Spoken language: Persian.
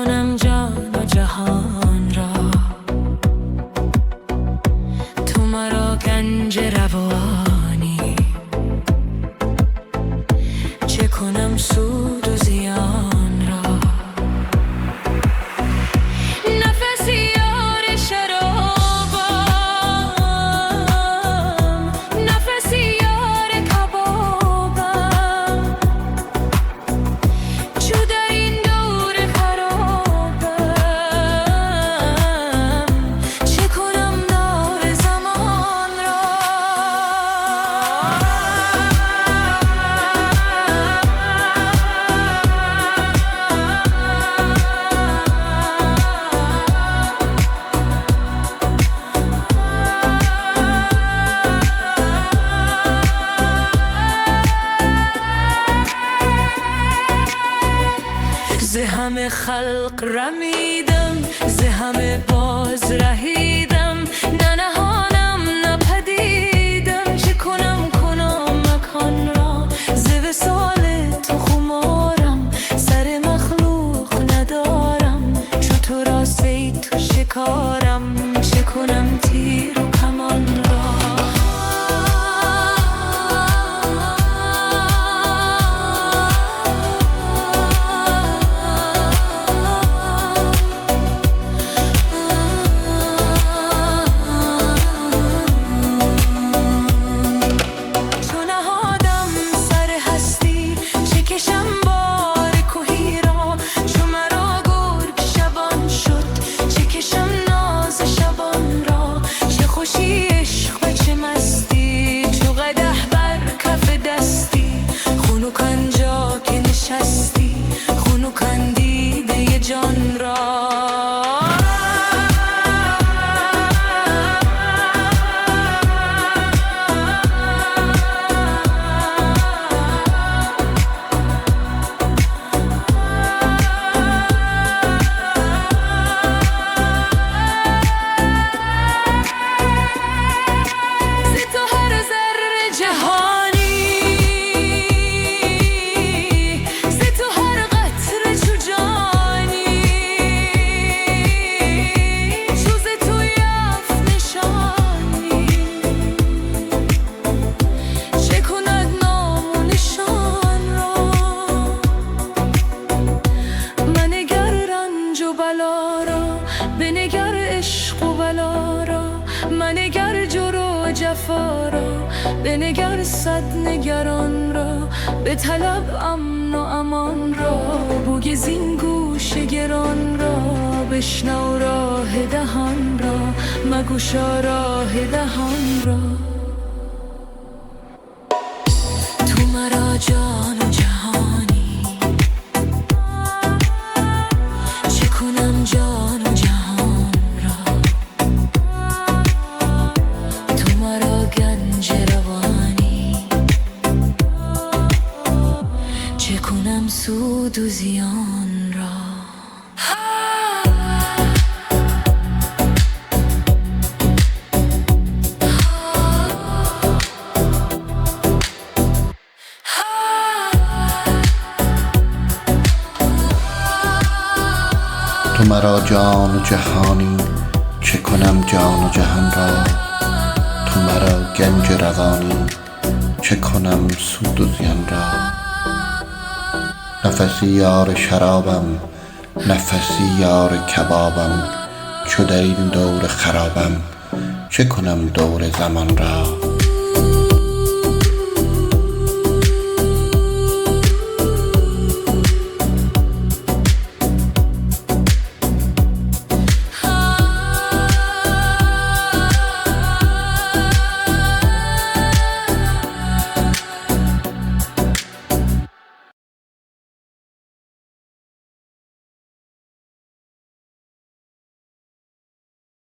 کنم جان و جهان را، تو مرا گنج روانی، چه کنم سود و زیان را. نفسی یار شرابم، نفسی یار کبابم، چو در این دور خرابم، چه کنم دار زمان را. ز همه خلق رمیدم، ز همه باز رهیدم، نه نهانم نه پدیدم، چه کنم مکان را. ز وصال تو خمارم، سر مخلوق ندارم، چو تو را صید تو شکارم، چه کنم تیر و کمان را. خونو کندیده جان را. بنگر عشق و بلا را، منگر جور و جفا را، بنگر صد نگران را، به طلب امن و امان را. بوی زین گوش گران را، بشنو راه دهان را، مگوشا راه دهان را. تو مرا جان و جهانی، چه کنم جان و جهان را. تو مرا گنج روانی، چه کنم سود و زیان را. تو مرا جان و جهانی، چه کنم جان و جهان را. تو مرا گنج روانی، چه کنم سود و زیان را. نفسی یار شرابم، نفسی یار کبابم، چو در این دور خرابم، چه کنم دور زمان را.